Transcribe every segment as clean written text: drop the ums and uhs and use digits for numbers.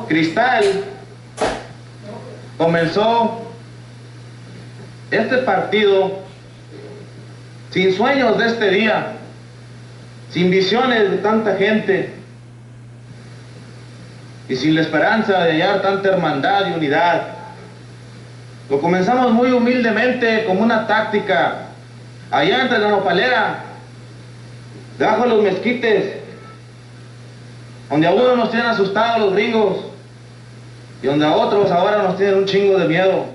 Cristal comenzó este partido sin sueños de este día, sin visiones de tanta gente y sin la esperanza de hallar tanta hermandad y unidad. Lo comenzamos muy humildemente como una táctica allá entre la nopalera, debajo de los mezquites, donde a uno nos tienen asustados los gringos y donde a otros ahora nos tienen un chingo de miedo.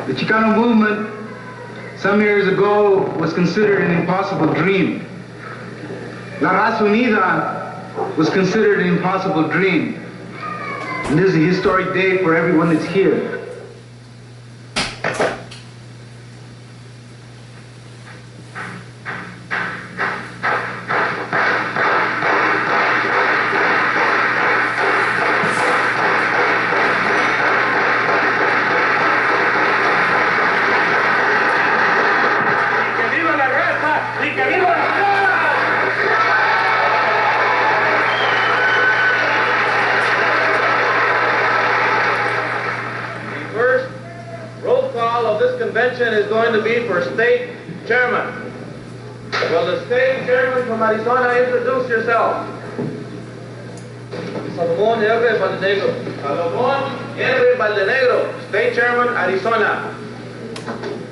The Chicano movement some years ago was considered an impossible dream. La Raza Unida was considered an impossible dream. And this is a historic day for everyone that's here. Convention is going to be for state chairman. Will the state chairman from Arizona introduce yourself? Salomón R. Valdenegro. Salomón R. Valdenegro, state chairman, Arizona.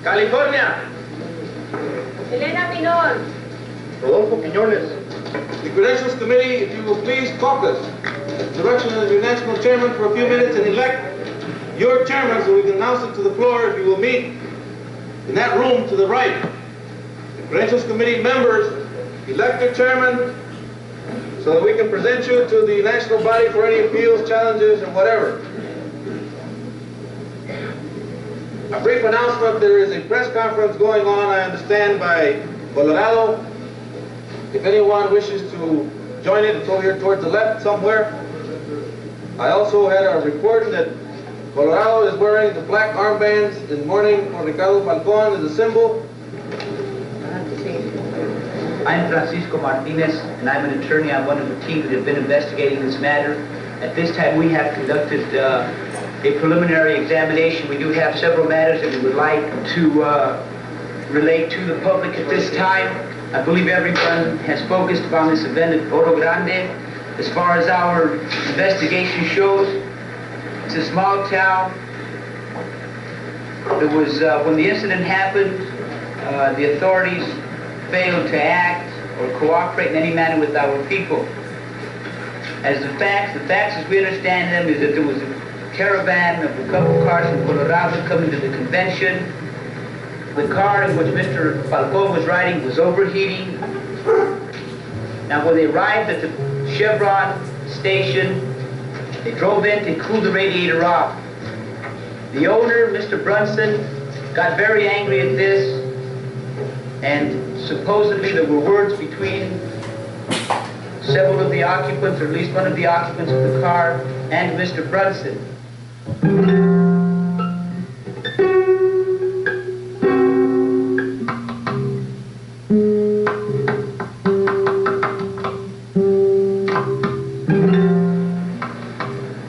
California. Elena Pinol. Rodolfo Quiñones. The Credentials Committee, if you will please caucus the direction of your national chairman for a few minutes and elect your chairman so we can announce it to the floor if you will meet in that room to the right. The Credentials Committee members elect your chairman so that we can present you to the national body for any appeals, challenges, and whatever. A brief announcement, there is a press conference going on, I understand, by Colorado. If anyone wishes to join it, it's over here towards the left somewhere. I also had a report that Colorado is wearing the black armbands in mourning for Ricardo Falcón as a symbol. I'm Francisco Martinez, and I'm an attorney on one of the teams that have been investigating this matter. At this time, we have conducted a preliminary examination. We do have several matters that we would like to relate to the public at this time. I believe everyone has focused upon this event at Oro Grande. As far as our investigation shows, it's a small town. There was, when the incident happened, the authorities failed to act or cooperate in any manner with our people. As the facts as we understand them is that there was a caravan of a couple cars from Colorado coming to the convention. The car in which Mr. Falcón was riding was overheating. Now when they arrived at the Chevron station, they drove in to cool the radiator off. The owner, Mr. Brunson, got very angry at this, and supposedly there were words between several of the occupants, or at least one of the occupants of the car, and Mr. Brunson.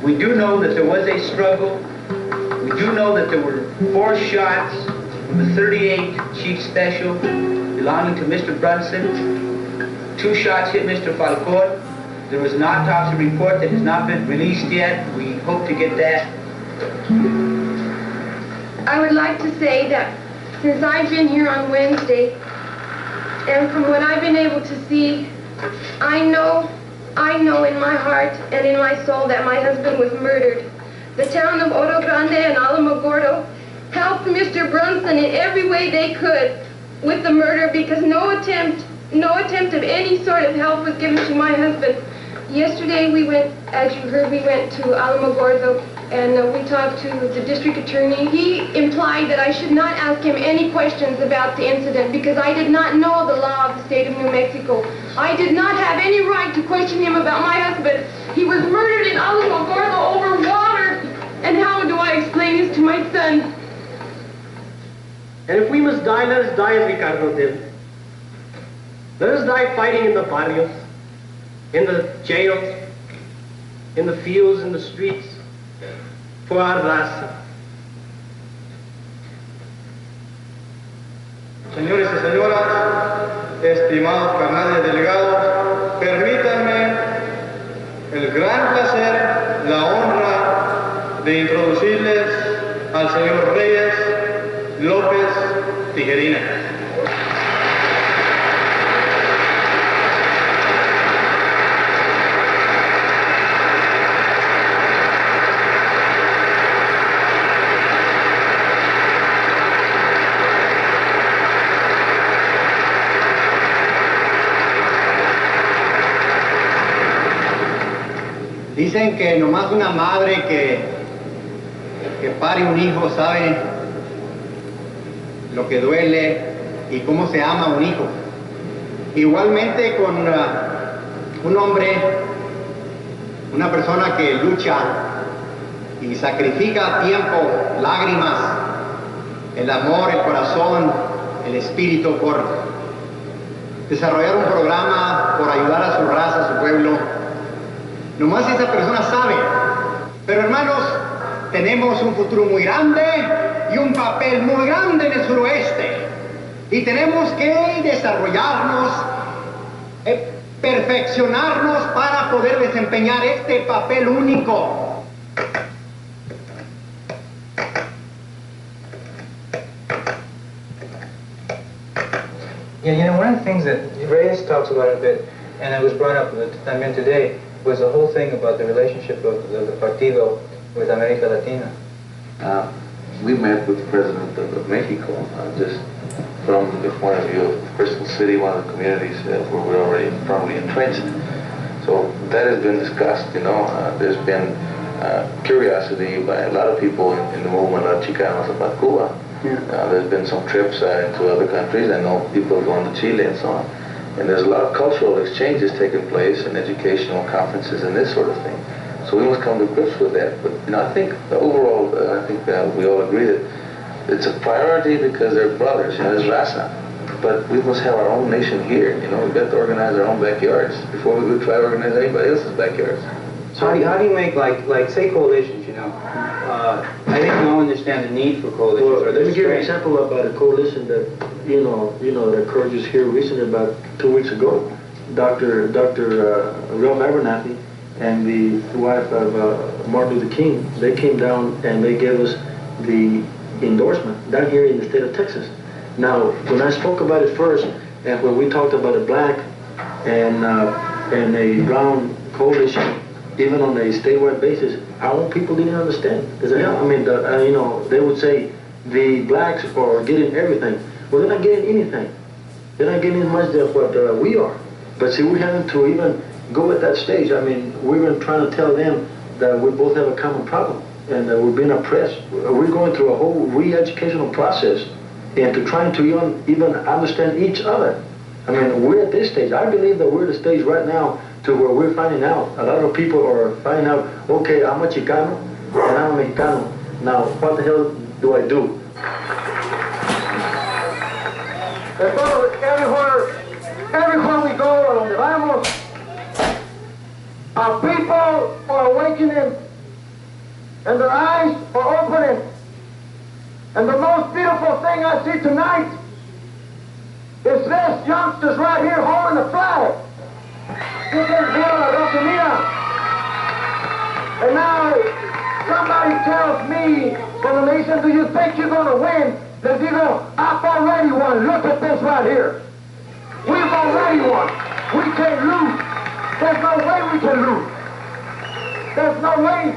We do know that there was a struggle. We do know that there were 4 shots from the 38 Chief Special belonging to Mr. Brunson. 2 shots hit Mr. Falcón. There was an autopsy report that has not been released yet. We hope to get that. I would like to say that since I've been here on Wednesday, and from what I've been able to see, I know in my heart and in my soul that my husband was murdered. The town of Oro Grande and Alamogordo helped Mr. Brunson in every way they could with the murder, because no attempt of any sort of help was given to my husband. Yesterday we went, as you heard, we went to Alamogordo and we talked to the district attorney. He implied that I should not ask him any questions about the incident because I did not know the law of the state of New Mexico. I did not have any right to question him about my husband. He was murdered in Alamogordo over water. And how do I explain this to my son? And if we must die, let us die as Ricardo did. Let us die fighting in the barrios, in the jails, in the fields, in the streets, for our raza. Señores y señoras, estimados carnales delegados, permítanme el gran placer, la honra de introducirles al señor Reyes López Tijerina. Dicen que nomás una madre que pare un hijo sabe lo que duele y cómo se ama un hijo. Igualmente con un hombre, una persona que lucha y sacrifica tiempo, lágrimas, el amor, el corazón, el espíritu por desarrollar un programa, por ayudar a su raza, a su pueblo. Nomás esa persona sabe. Pero hermanos, tenemos un futuro muy grande y un papel muy grande en el suroeste. Y tenemos que desarrollarnos, perfeccionarnos para poder desempeñar este papel único. Yeah, you know, one of the things that Reyes talks about a bit, and it was brought up también today, was the whole thing about the relationship of the Partido with America Latina. We met with the President of Mexico, just from the point of view of Crystal City, one of the communities where we're already firmly entrenched. So that has been discussed, you know. There's been curiosity by a lot of people in the movement of Chicanos about Cuba. There's been some trips into other countries. I know people are going to Chile and so on. And there's a lot of cultural exchanges taking place and educational conferences and this sort of thing. So we must come to grips with that. But you know, I think overall, we all agree that it's a priority because they're brothers, you know, it's Raza. But we must have our own nation here, you know. We've got to organize our own backyards before we would try to organize anybody else's backyards. So how do you make, like say coalitions, you know? I think we all understand the need for coalitions. Well, let me give you an example about a coalition that, you know, that occurred just here recently, about 2 weeks ago. Dr. Ralph Abernathy and the wife of Martin Luther King, they came down and they gave us the endorsement down here in the state of Texas. Now, when I spoke about it first, and when we talked about a black and a brown coalition, even on a statewide basis, our own people didn't understand. I mean, you know, they would say the blacks are getting everything. Well, they're not getting anything. They're not getting as much as what we are. But see, we're having to even go at that stage. I mean, we're even trying to tell them that we both have a common problem and that we're being oppressed. We're going through a whole re-educational process and to trying to even understand each other. I mean, we're at this stage. I believe that we're at the stage right now to where we're finding out. A lot of people are finding out, okay, I'm a Chicano and I'm a Mexicano. Now, what the hell do I do? Everywhere we go, a donde vamos, our people are awakening and their eyes are opening. And the most beautiful thing I see tonight is this youngsters right here holding the flag. This is Unida. And now somebody tells me, when they say, do you think you're going to win? They digo, I've already won. Look at this right here. We've already won. We can't lose. There's no way we can lose. There's no way.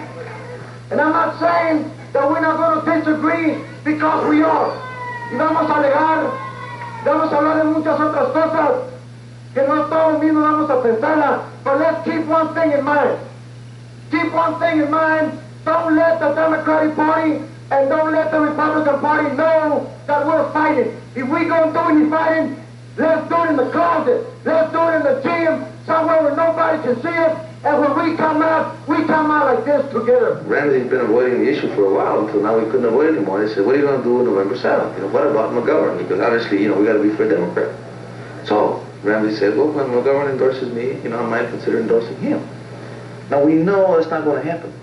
And I'm not saying that we're not going to disagree, because we are. Y vamos a alegar, vamos a hablar de muchas otras cosas que no todos mismos vamos a pensarla. But let's keep one thing in mind. Keep one thing in mind, don't let the Democratic Party and don't let the Republican Party know that we're fighting. If we're going to do any fighting, let's do it in the closet. Let's do it in the gym, somewhere where nobody can see us. And when we come out like this together. Ramsey's been avoiding the issue for a while until now we couldn't avoid it anymore. He said, what are you going to do on November 7th? What about McGovern? Because obviously, we got to be for a Democrat. So Ramsey said, well, when McGovern endorses me, I might consider endorsing him. Now we know that's not going to happen.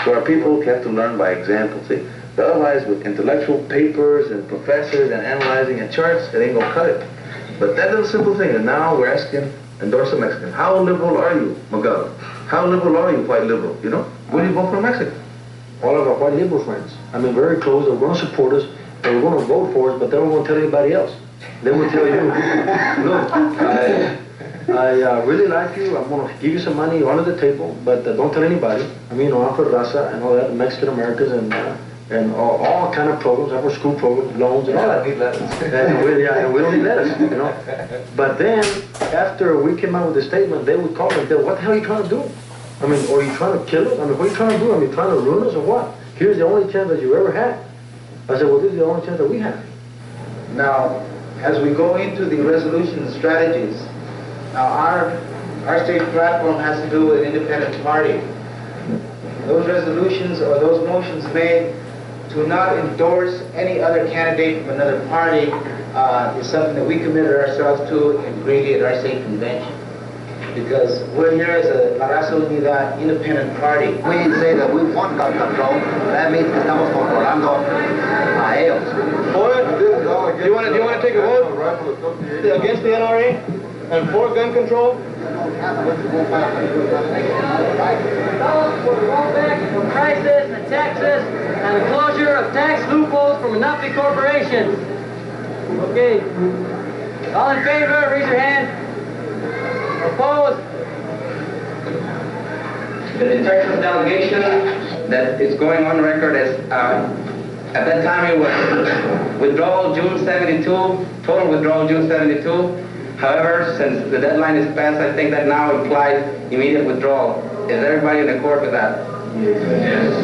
So our people have to learn by example, see? But otherwise, with intellectual papers and professors and analyzing and charts, it ain't going to cut it. But that little simple thing, and now we're asking, endorse a Mexican. How liberal are you, McGovern? How liberal are you, white liberal? Will you vote for a Mexican? All of our white liberal friends, very close, they're going to support us, and we're going to vote for us, but they won't tell anybody else. They will tell you, look, I really like you, I'm going to give you some money under the table, but don't tell anybody. I'm for Raza and all that, Mexican Americans and all kind of programs, for school programs, loans and all that. Need letters. And we don't need letters, But then, after we came out with the statement, they would call me and say, what the hell are you trying to do? Are you trying to kill us? What are you trying to do? Are you trying to ruin us or what? Here's the only chance that you ever had. I said, well, this is the only chance that we have. Now, as we go into the resolution strategies, now our state platform has to do with an independent party. Those resolutions or those motions made to not endorse any other candidate from another party is something that we committed ourselves to in Greeley at our state convention. Because we're here as a Raza Unida independent party. We say that we want gun control. That means que estamos controlando a ellos. Do you want to take a vote against the NRA and for gun control? For the rollback of prices and taxes and the closure of tax loopholes for monopoly corporations. Okay. All in favor, raise your hand. Opposed? The Texas delegation that is going on record as at that time it was withdrawal June 72, total withdrawal June 72. However, since the deadline is passed, I think that now implies immediate withdrawal. Is everybody in accord with that? Yes.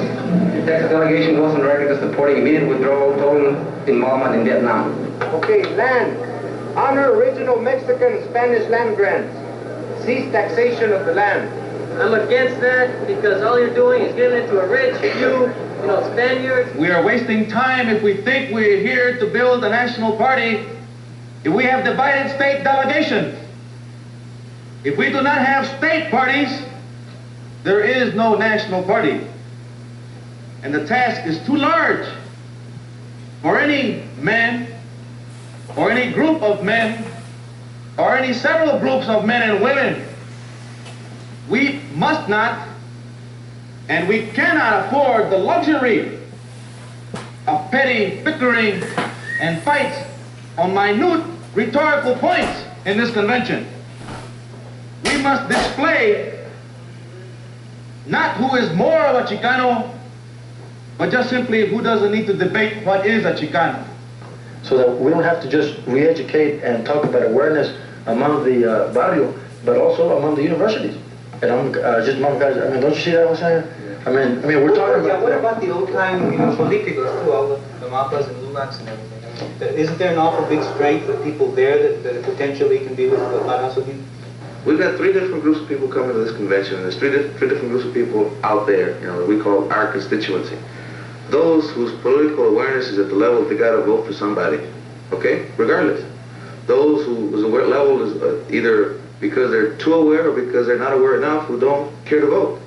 The Texas delegation goes on record as supporting immediate withdrawal, total involvement in Vietnam. Okay, land. Honor original Mexican Spanish land grants. Cease taxation of the land. I'm against that because all you're doing is giving it to a rich few, Spaniards. We are wasting time if we think we're here to build a national party. If we have divided state delegations, if we do not have state parties, there is no national party. And the task is too large for any man, or any group of men, or any several groups of men and women. We must not, and we cannot afford the luxury of petty bickering and fights on minute rhetorical points in this convention. We must display not who is more of a Chicano, but just simply who doesn't need to debate what is a Chicano. So that we don't have to just re-educate and talk about awareness among the barrio, but also among the universities. And I'm don't you see that what I'm saying? I mean, we're talking about... Yeah, what about the old-time, politicos too, all the mapas and lulacs and everything? Isn't there an awful big strength of people there that potentially can be with the Raza? We've got 3 different groups of people coming to this convention, and there's three different groups of people out there, that we call our constituency. Those whose political awareness is at the level that they got to vote for somebody, okay, regardless. Those whose level is either because they're too aware or because they're not aware enough, who don't care to vote,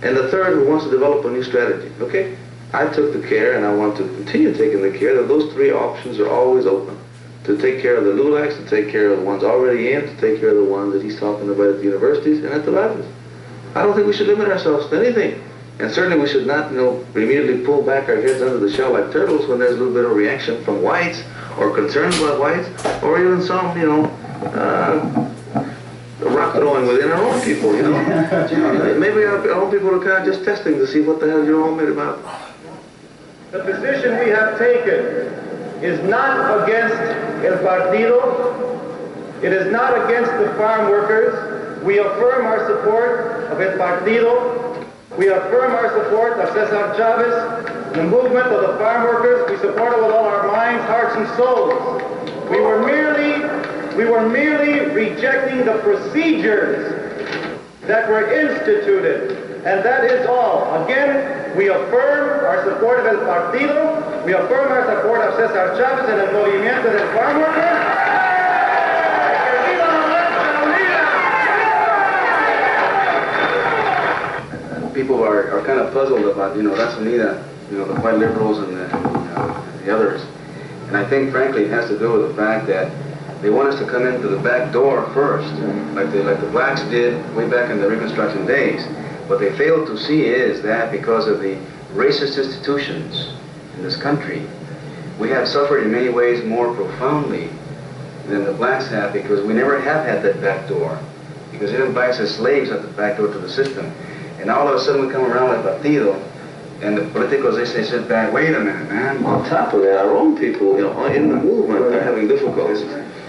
And the third who wants to develop a new strategy, okay? I took the care, and I want to continue taking the care, that those 3 options are always open. To take care of the LULACs, to take care of the ones already in, to take care of the ones that he's talking about at the universities and at the libraries. I don't think we should limit ourselves to anything. And certainly we should not, immediately pull back our heads under the shell like turtles when there's a little bit of reaction from whites, or concerns about whites, or even some, rock throwing within our own people, Maybe our own people are kind of just testing to see what the hell you're all made about. The position we have taken is not against El Partido. It is not against the farm workers. We affirm our support of El Partido. We affirm our support of Cesar Chavez, the movement of the farm workers. We support it with all our minds, hearts, and souls. We were merely rejecting the procedures that were instituted, and that is all. Again, we affirm our support of El Partido, we affirm our support of Cesar Chavez and el Movimiento del Farm Workers. People are kind of puzzled about, Raza Unida, the white liberals and the others. And I think, frankly, it has to do with the fact that they want us to come into the back door first, like the blacks did way back in the Reconstruction days. What they fail to see is that because of the racist institutions in this country, we have suffered in many ways more profoundly than the blacks have, because we never have had that back door, because they didn't buy us as slaves at the back door to the system. And all of a sudden we come around like Partido, and the politicos, they say, sit back, wait a minute, man. On top of that, our own people, in the movement are having difficulties,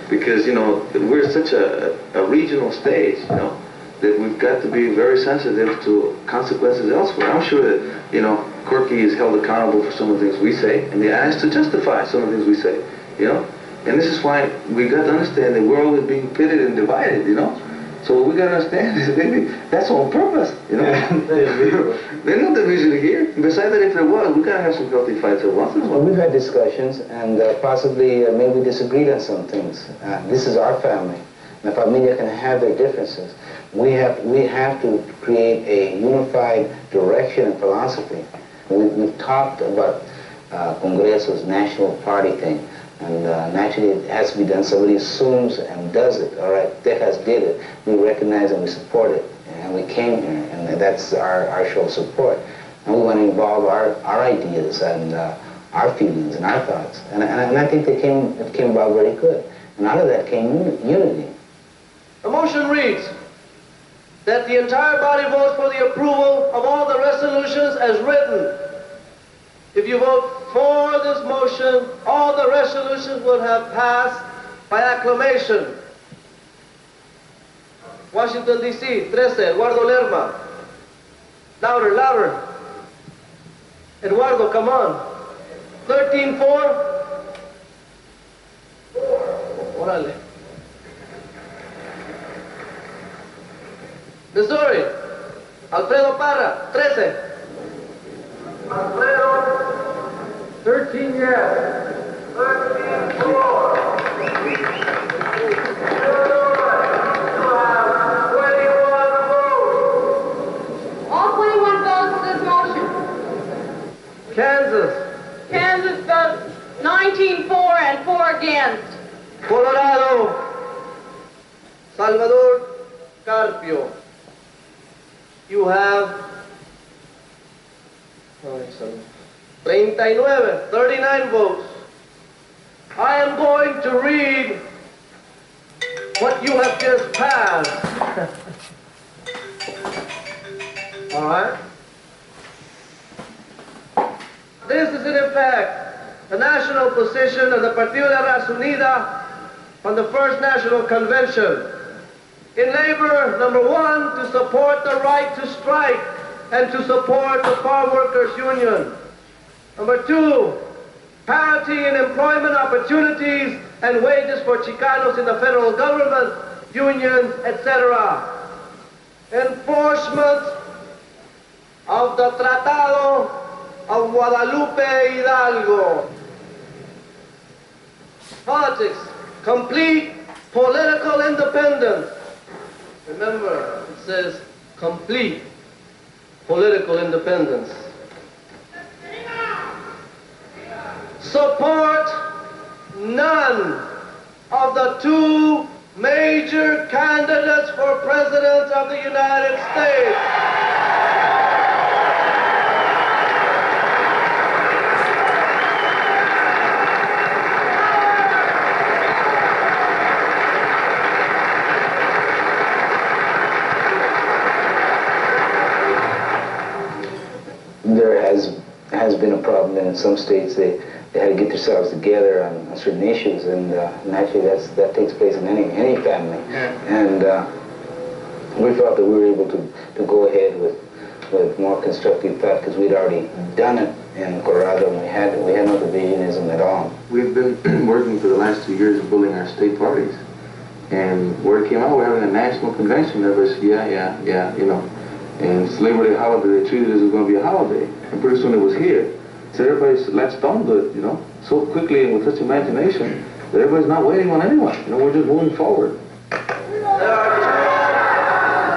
because, we're such a regional stage, that we've got to be very sensitive to consequences elsewhere. I'm sure that, Corky is held accountable for some of the things we say, and they're asked to justify some of the things we say, And this is why we got to understand that we're always being pitted and divided, So what we got to understand is maybe that's on purpose, There's no division here. Besides that, if there was, we got to have some healthy fights every once in a while. Well, we've had discussions, and possibly maybe we disagreed on some things. This is our family. The familia can have their differences. We have to create a unified direction and philosophy. We've talked about Congreso's national party thing. And naturally, it has to be done. Somebody assumes and does it. All right, Texas did it. We recognize and we support it. And we came here, and that's our show of support. And we want to involve our ideas and our feelings and our thoughts. And I think it came about very good. And out of that came unity. The motion reads that the entire body votes for the approval of all the resolutions as written. If you vote for this motion, all the resolutions will have passed by acclamation. Washington, D.C., 13, Eduardo Lerma. Louder, louder. Eduardo, come on. 13-4. Órale. Missouri, Alfredo Parra, 13. Alfredo, 13 yes. 13-4. All 21 votes for this motion. Kansas votes 19-4 and 4 against. Colorado, Salvador Carpio. You have 39 votes. I am going to read what you have just passed. All right? This is in effect the national position of the Partido de Raza Unida on the first national convention. In labor, number 1, to support the right to strike and to support the farm workers' union. Number 2, parity in employment opportunities and wages for Chicanos in the federal government, unions, etc. Enforcement of the Tratado of Guadalupe Hidalgo. Politics, complete political independence. Remember, it says complete political independence. Support none of the 2 major candidates for President of the United States. There has been a problem, and in some states they had to get themselves together on certain issues, and naturally that takes place in any family. Yeah. And we felt that we were able to go ahead with with more constructive thought because we'd already done it in Colorado and we had no divisionism at all. We've been working for the last 2 years of building our state parties. And word came out, we're having a national convention. Everybody said, yeah, you know. And it's Labor Day holiday, they treated it as it was going to be a holiday. And pretty soon it was here. So everybody latched on to it, you know, so quickly and with such imagination that everybody's not waiting on anyone. You know, we're just moving forward. There are two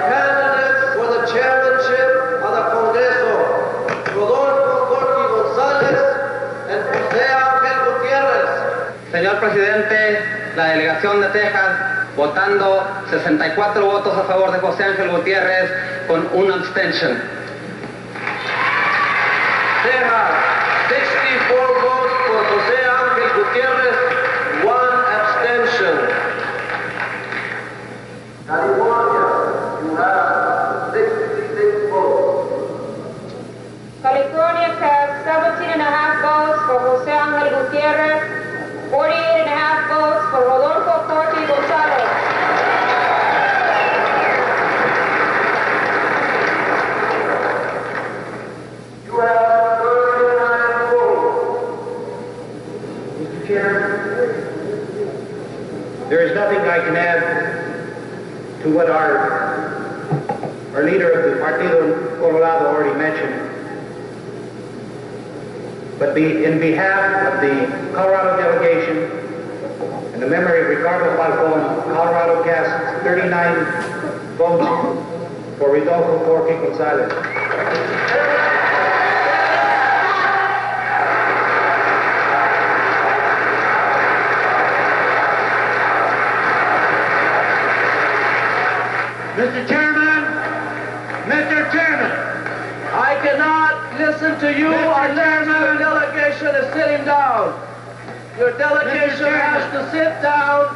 candidates for the chairmanship of the Congreso, Rodolfo Corky González and José Ángel Gutiérrez. Señor Presidente, la delegación de Texas votando 64 votos a favor de José Ángel Gutiérrez con un abstention. Texas, 64 votes for José Ángel Gutiérrez, 1 abstention. California, you have 66 votes. California cast 17.5 votes for José Ángel Gutiérrez, 48.5 votes for Rodolfo Corky González. You have 39 votes. Mr. Chair, there is nothing I can add to what our leader of the Partido Colorado already mentioned. But in behalf of the Colorado delegation and the memory of Ricardo Falcón, Colorado cast 39 votes for Rodolfo Corky González. Mr. Chairman, I cannot listen to you unless your delegation is sitting down. Your delegation has to sit down.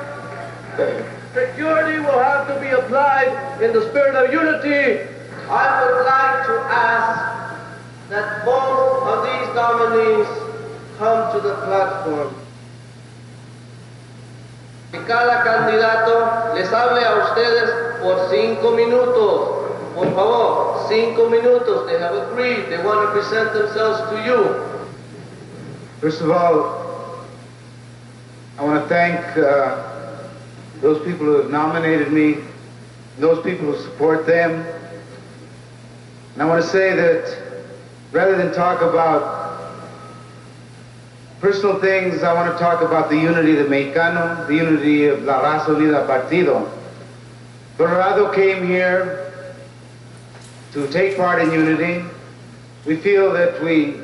Security will have to be applied in the spirit of unity. I would like to ask that both of these nominees come to the platform. Que cada candidato les hable a ustedes por 5 minutos. Por favor, 5 minutos. They have agreed. They want to present themselves to you. First of all, I want to thank those people who have nominated me, and those people who support them. And I want to say that rather than talk about personal things, I want to talk about the unity of the Mexicano, the unity of La Raza Unida Partido. Colorado came here to take part in unity. We feel that we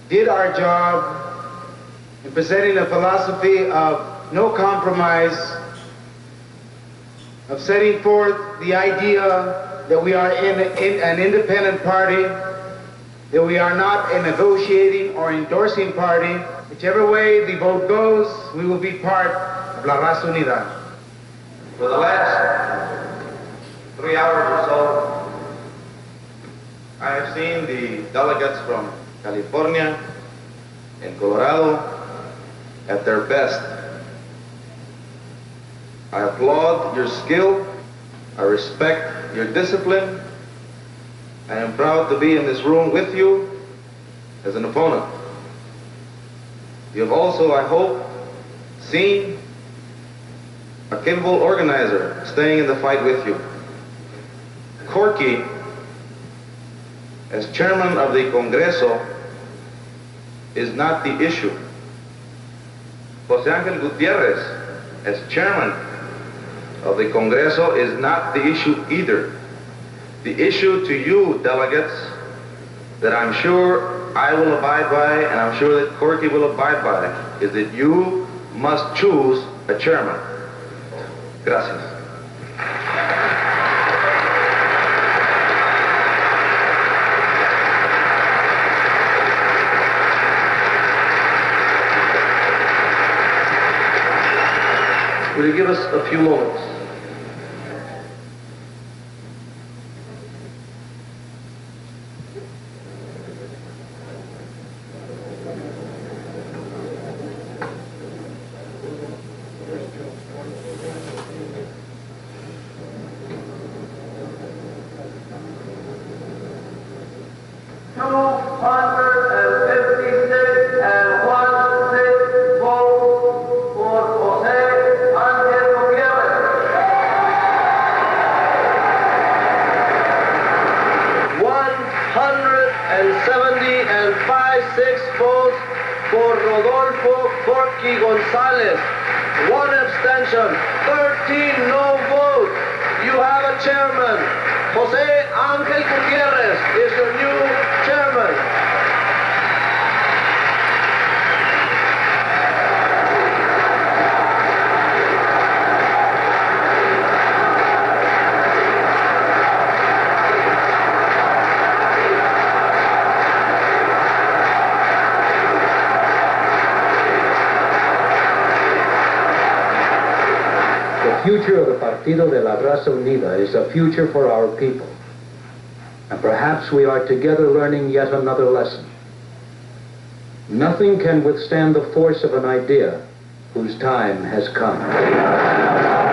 did our job in presenting a philosophy of no compromise, of setting forth the idea that we are in an independent party, that we are not a negotiating or endorsing party. Whichever way the vote goes, we will be part of La Raza Unida. For the last 3 hours or so, I have seen the delegates from California and Colorado at their best. I applaud your skill. I respect your discipline. I am proud to be in this room with you as an opponent. You have also, I hope, seen a capable organizer staying in the fight with you. Corky, as chairman of the Congreso, is not the issue. José Ángel Gutiérrez, as chairman of the Congreso, is not the issue either. The issue to you, delegates, that I'm sure I will abide by, and I'm sure that Corky will abide by, is that you must choose a chairman. Gracias. Will you give us a few moments? por Rodolfo Corky Gonzalez. 1 abstention, 13 no votes. You have a chairman. Jose Angel Gutierrez is your new chairman. The future of the Partido de la Raza Unida is a future for our people. And perhaps we are together learning yet another lesson. Nothing can withstand the force of an idea whose time has come.